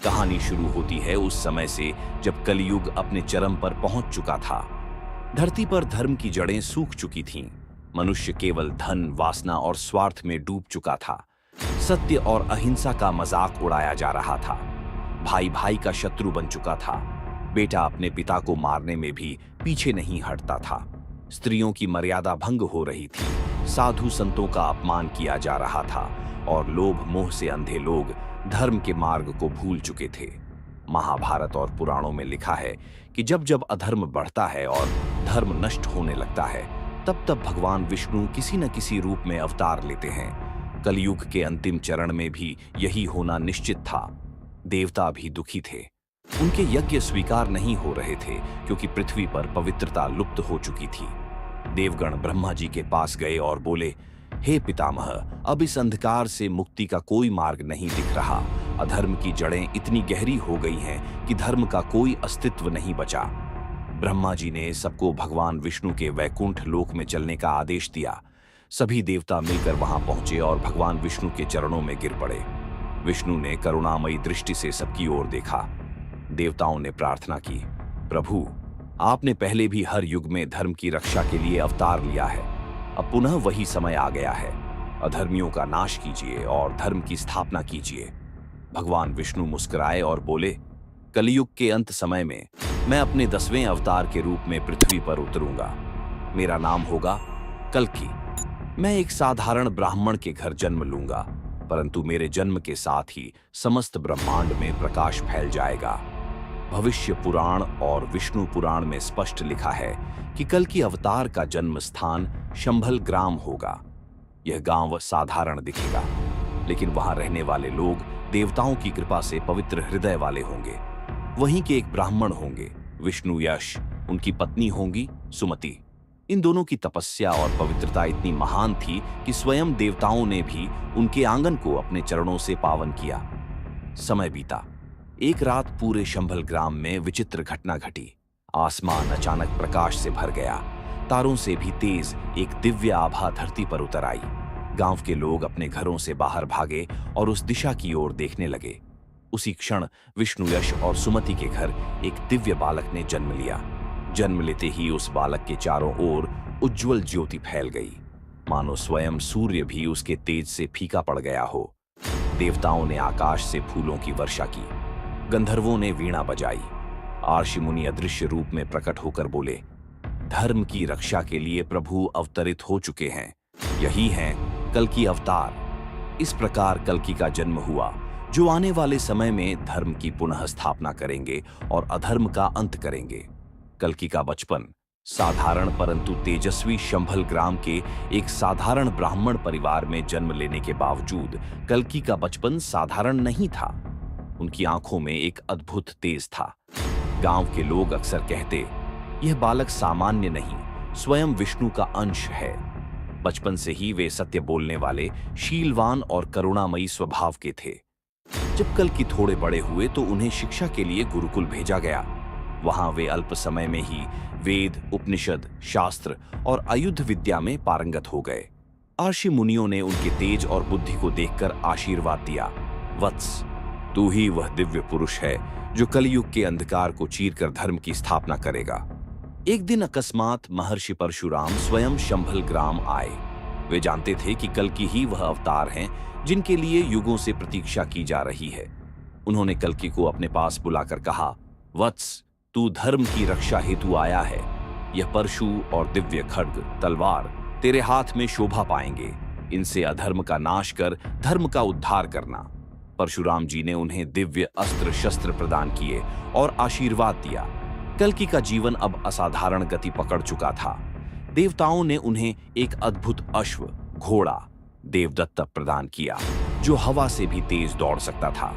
कहानी शुरू होती है उस समय से जब कलयुग अपने चरम पर पहुंच चुका था। धरती पर धर्म की जड़ें सूख चुकी थीं। मनुष्य केवल धन, वासना और स्वार्थ में डूब चुका था। सत्य और अहिंसा का मजाक उड़ाया जा रहा था। भाई भाई का शत्रु बन चुका था। बेटा अपने पिता को मारने में भी पीछे नहीं हटता था। स्त्रियों की मर्यादा भंग हो रही थी। साधु संतों का अपमान किया जा रहा था और लोभ मोह से अंधे लोग धर्म के मार्ग को भूल चुके थे। महाभारत और पुराणों में लिखा है कि जब जब अधर्म बढ़ता है और धर्म नष्ट होने लगता है, तब तब भगवान विष्णु किसी न किसी रूप में अवतार लेते हैं। कलयुग के अंतिम चरण में भी यही होना निश्चित था। देवता भी दुखी थे। उनके यज्ञ स्वीकार नहीं हो रहे थे क्योंकि पृथ्वी पर पवित्रता लुप्त हो चुकी थी। देवगण ब्रह्मा जी के पास गए और बोले, हे पितामह, अब इस अंधकार से मुक्ति का कोई मार्ग नहीं दिख रहा। अधर्म की जड़ें इतनी गहरी हो गई हैं कि धर्म का कोई अस्तित्व नहीं बचा। ब्रह्मा जी ने सबको भगवान विष्णु के वैकुंठ लोक में चलने का आदेश दिया। सभी देवता मिलकर वहां पहुंचे और भगवान विष्णु के चरणों में गिर पड़े। विष्णु ने करुणामयी दृष्टि से सबकी ओर देखा। देवताओं ने प्रार्थना की, प्रभु, आपने पहले भी हर युग में धर्म की रक्षा के लिए अवतार लिया है। अब पुनः वही समय आ गया है। अधर्मियों का नाश कीजिए और धर्म की स्थापना कीजिए। भगवान विष्णु मुस्कुराए और बोले, कलयुग के अंत समय में मैं अपने 10वें अवतार के रूप में पृथ्वी पर उतरूंगा। मेरा नाम होगा कल्कि। मैं एक साधारण ब्राह्मण के घर जन्म लूंगा, परंतु मेरे जन्म के साथ ही समस्त ब्रह्मांड में प्रकाश फैल जाएगा। भविष्य पुराण और विष्णु पुराण में स्पष्ट लिखा है कि कल्कि अवतार का जन्म स्थान शंभल ग्राम होगा। यह गांव साधारण दिखेगा, लेकिन वहां रहने वाले लोग देवताओं की कृपा से पवित्र हृदय वाले होंगे। वहीं के एक ब्राह्मण होंगे, विष्णु यश, उनकी पत्नी होंगी सुमति। इन दोनों की तपस्या और पवित्रता इतनी महान थी कि स्वयं देवताओं ने भी उनके आंगन को अपने चरणों से पावन किया। समय बीता। एक रात पूरे शंभल ग्राम में विचित्र घटना घटी। आसमान अचानक प्रकाश से भर गया। तारों से भी तेज एक दिव्य आभा धरती पर उतर आई। गांव के लोग अपने घरों से बाहर भागे और उस दिशा की ओर देखने लगे। उसी क्षण विष्णु यश और सुमति के घर एक दिव्य बालक ने जन्म लिया। जन्म लेते ही उस बालक के चारों ओर उज्जवल ज्योति फैल गई, मानो स्वयं सूर्य भी उसके तेज से फीका पड़ गया हो। देवताओं ने आकाश से फूलों की वर्षा की। गंधर्वों ने वीणा बजाई। आर्षि मुनि अदृश्य रूप में प्रकट होकर बोले, धर्म की रक्षा के लिए प्रभु अवतरित हो चुके हैं। यही हैं कल्कि अवतार। इस प्रकार कल्कि का जन्म हुआ, जो आने वाले समय में धर्म की पुनः स्थापना करेंगे और अधर्म का अंत करेंगे। कल्कि का बचपन साधारण परंतु तेजस्वी शंभल ग्राम के एक साधारण ब्राह्मण परिवार में जन्म लेने के बावजूद कल्कि का बचपन साधारण नहीं था। उनकी आंखों में एक अद्भुत तेज था। गांव के लोग अक्सर कहते, यह बालक सामान्य नहीं, स्वयं विष्णु का अंश है। बचपन से ही वे सत्य बोलने वाले, शीलवान और करुणामयी स्वभाव के थे। जब कल्कि थोड़े बड़े हुए तो उन्हें शिक्षा के लिए गुरुकुल भेजा गया। वहां वे अल्प समय में ही वेद, उपनिषद, शास्त्र और आयुध विद्या में पारंगत हो गए। आर्षि मुनियों ने उनके तेज और बुद्धि को देखकर आशीर्वाद दिया, वत्स, तू ही वह दिव्य पुरुष है जो कलयुग के अंधकार को चीरकर धर्म की स्थापना करेगा। एक दिन अकस्मात महर्षि परशुराम स्वयं शंभल ग्राम आए। वे जानते थे कि कल्कि ही वह अवतार हैं जिनके लिए युगों से प्रतीक्षा की जा रही है। उन्होंने कल्कि को अपने पास बुलाकर कहा, वत्स, तू धर्म की रक्षा हेतु आया है। यह परशु और दिव्य खड्ग, तलवार तेरे हाथ में शोभा पाएंगे। इनसे अधर्म का नाश कर धर्म का उद्धार करना। परशुराम जी ने उन्हें दिव्य अस्त्र शस्त्र प्रदान किए और आशीर्वाद दिया। कल्कि का जीवन अब असाधारण गति पकड़ चुका था। देवताओं ने उन्हें एक अद्भुत अश्व, घोड़ा, देवदत्त प्रदान किया, जो हवा से भी तेज दौड़ सकता था।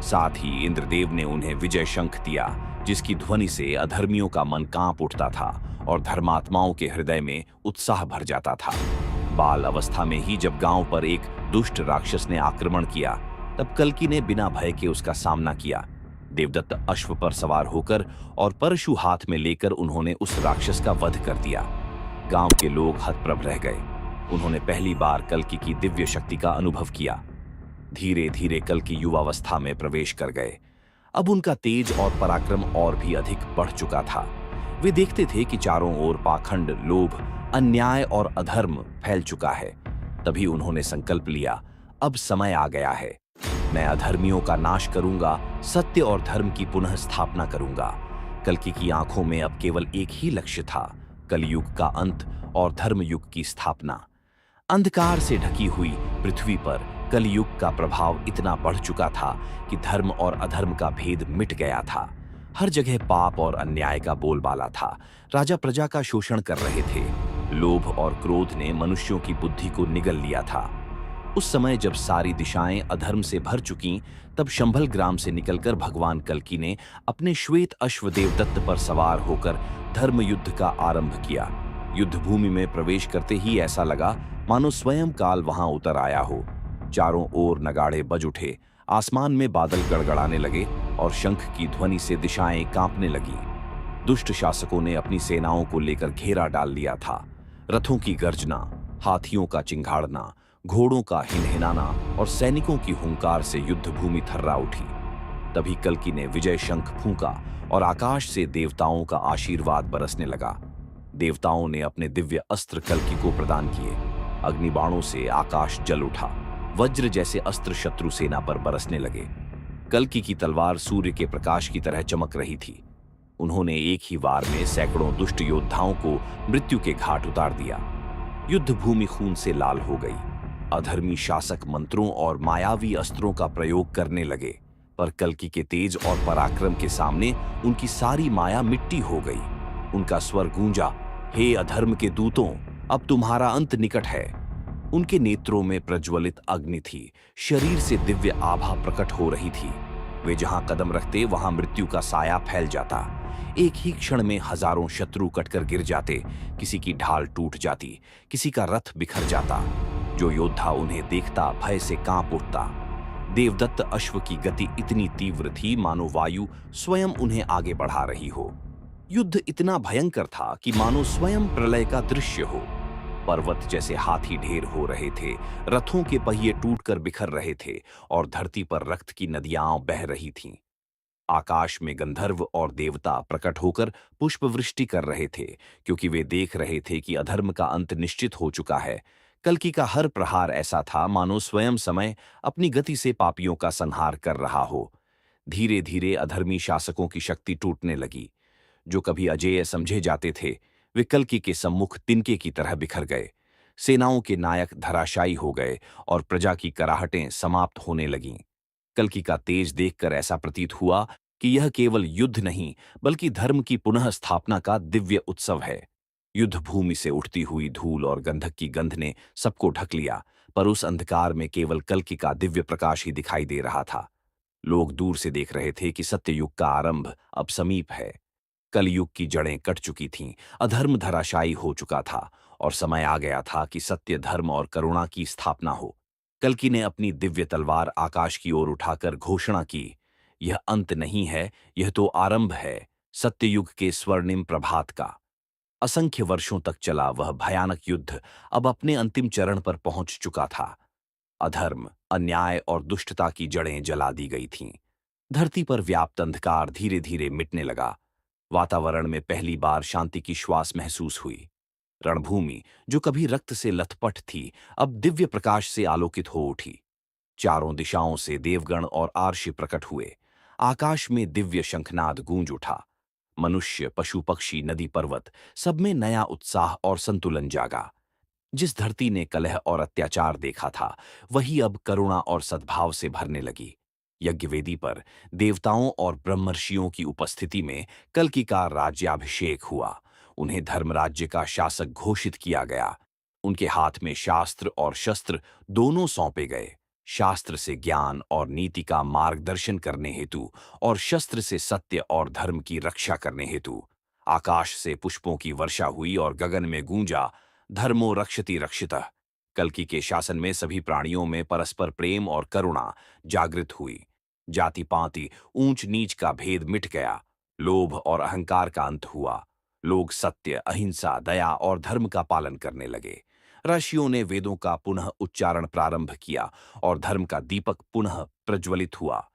साथ ही इंद्रदेव ने उन्हें विजय शंख दिया, जिसकी ध्वनि से अधर्मियों का मन कांप उठता था और धर्मात्माओं के हृदय में उत्साह भर जाता था। बाल अवस्था में ही जब गांव पर एक दुष्ट राक्षस ने आक्रमण किया, तब कल्कि ने बिना भय के उसका सामना किया। देवदत्त अश्व पर सवार होकर और परशु हाथ में लेकर उन्होंने उस राक्षस का वध कर दिया। गांव के लोग हतप्रभ रह गए। उन्होंने पहली बार कल्कि की दिव्य शक्ति का अनुभव किया। धीरे धीरे कल्कि युवावस्था में प्रवेश कर गए। अब उनका तेज और पराक्रम और भी अधिक बढ़ चुका था। वे देखते थे कि चारों ओर पाखंड, लोभ, अन्याय और अधर्म फैल चुका है। तभी उन्होंने संकल्प लिया, अब समय आ गया है। मैं अधर्मियों का नाश करूंगा, सत्य और धर्म की पुनः स्थापना करूंगा। कल्कि की आंखों में अब केवल एक ही लक्ष्य था, कलयुग का अंत और धर्मयुग की स्थापना। अंधकार से ढकी हुई पृथ्वी पर कलयुग का प्रभाव इतना बढ़ चुका था कि धर्म और अधर्म का भेद मिट गया था। हर जगह पाप और अन्याय का बोलबाला था। राजा प्रजा का शोषण कर रहे थे। लोभ और क्रोध ने मनुष्यों की बुद्धि को निगल लिया था। उस समय जब सारी दिशाएं अधर्म से भर चुकीं, तब शंभल ग्राम से निकलकर भगवान कल्कि ने अपने श्वेत अश्व देवदत्त पर सवार होकर धर्म युद्ध का आरंभ किया। युद्ध भूमि में प्रवेश करते ही ऐसा लगा मानो स्वयं काल वहां उतर आया हो। चारों ओर नगाड़े बज उठे, आसमान में बादल गड़गड़ाने लगे और शंख की ध्वनि से दिशाएं कांपने लगीं। दुष्ट शासकों ने अपनी सेनाओं को लेकर घेरा डाल लिया था। रथों की गर्जना, हाथियों का चिंघाड़ना, घोड़ों का हिनहिनाना और सैनिकों की हुंकार से युद्ध भूमि थर्रा उठी। तभी कल्कि ने विजय शंख फूंका और आकाश से देवताओं का आशीर्वाद बरसने लगा। देवताओं ने अपने दिव्य अस्त्र कल्कि को प्रदान किए। अग्निबाणों से आकाश जल उठा। वज्र जैसे अस्त्र शत्रु सेना पर बरसने लगे। कल्कि की तलवार सूर्य के प्रकाश की तरह चमक रही थी। उन्होंने एक ही वार में सैकड़ों दुष्ट योद्धाओं को मृत्यु के घाट उतार दिया। युद्ध भूमि खून से लाल हो गई। अधर्मी शासक मंत्रों और मायावी अस्त्रों का प्रयोग करने लगे, पर कल्कि के तेज और पराक्रम के सामने उनकी सारी माया मिट्टी हो गई। उनका स्वर गूंजा, हे अधर्म के दूतों, अब तुम्हारा अंत निकट है। उनके नेत्रों में प्रज्वलित अग्नि थी, शरीर से दिव्य आभा प्रकट हो रही थी। वे जहां कदम रखते वहां मृत्यु का साया फैल जाता। एक ही क्षण में हजारों शत्रु कटकर गिर जाते, किसी की ढाल टूट जाती, किसी का रथ बिखर जाता। जो योद्धा उन्हें देखता भय से कांप उठता। देवदत्त अश्व की गति इतनी तीव्र थी मानो वायु स्वयं उन्हें आगे बढ़ा रही हो। युद्ध इतना भयंकर था कि मानो स्वयं प्रलय का दृश्य हो। पर्वत जैसे हाथी ढेर हो रहे थे, रथों के पहिए टूटकर बिखर रहे थे और धरती पर रक्त की नदियां बह रही थीं। आकाश में गंधर्व और देवता प्रकट होकर पुष्प वृष्टि कर रहे थे, क्योंकि वे देख रहे थे कि अधर्म का अंत निश्चित हो चुका है। कल्कि का हर प्रहार ऐसा था मानो स्वयं समय अपनी गति से पापियों का संहार कर रहा हो। धीरे धीरे अधर्मी शासकों की शक्ति टूटने लगी। जो कभी अजेय समझे जाते थे, वे कल्कि के सम्मुख तिनके की तरह बिखर गए। सेनाओं के नायक धराशायी हो गए और प्रजा की कराहटें समाप्त होने लगीं। कल्कि का तेज देखकर ऐसा प्रतीत हुआ कि यह केवल युद्ध नहीं, बल्कि धर्म की पुनः स्थापना का दिव्य उत्सव है। युद्ध भूमि से उठती हुई धूल और गंधक की गंध ने सबको ढक लिया, पर उस अंधकार में केवल कल्कि का दिव्य प्रकाश ही दिखाई दे रहा था। लोग दूर से देख रहे थे कि सत्ययुग का आरंभ अब समीप है। कलयुग की जड़ें कट चुकी थीं, अधर्म धराशायी हो चुका था और समय आ गया था कि सत्य, धर्म और करुणा की स्थापना हो। कल्कि ने अपनी दिव्य तलवार आकाश की ओर उठाकर घोषणा की, यह अंत नहीं है, यह तो आरंभ है, सत्ययुग के स्वर्णिम प्रभात का। असंख्य वर्षों तक चला वह भयानक युद्ध अब अपने अंतिम चरण पर पहुंच चुका था। अधर्म, अन्याय और दुष्टता की जड़ें जला दी गई थीं। धरती पर व्याप्त अंधकार धीरे धीरे मिटने लगा। वातावरण में पहली बार शांति की श्वास महसूस हुई। रणभूमि, जो कभी रक्त से लथपथ थी, अब दिव्य प्रकाश से आलोकित हो उठी। चारों दिशाओं से देवगण और आर्षि प्रकट हुए। आकाश में दिव्य शंखनाद गूंज उठा। मनुष्य, पशु पक्षी, नदी पर्वत, सब में नया उत्साह और संतुलन जागा। जिस धरती ने कलह और अत्याचार देखा था, वही अब करुणा और सद्भाव से भरने लगी। यज्ञवेदी पर देवताओं और ब्रह्मर्षियों की उपस्थिति में कल्कि का राज्याभिषेक हुआ। उन्हें धर्मराज्य का शासक घोषित किया गया। उनके हाथ में शास्त्र और शस्त्र दोनों सौंपे गए। शास्त्र से ज्ञान और नीति का मार्गदर्शन करने हेतु और शस्त्र से सत्य और धर्म की रक्षा करने हेतु। आकाश से पुष्पों की वर्षा हुई और गगन में गूंजा, धर्मो रक्षति रक्षितः। कल्कि के शासन में सभी प्राणियों में परस्पर प्रेम और करुणा जागृत हुई। जाति पाति, ऊंच नीच का भेद मिट गया। लोभ और अहंकार का अंत हुआ। लोग सत्य, अहिंसा, दया और धर्म का पालन करने लगे। ऋषियों ने वेदों का पुनः उच्चारण प्रारंभ किया और धर्म का दीपक पुनः प्रज्वलित हुआ।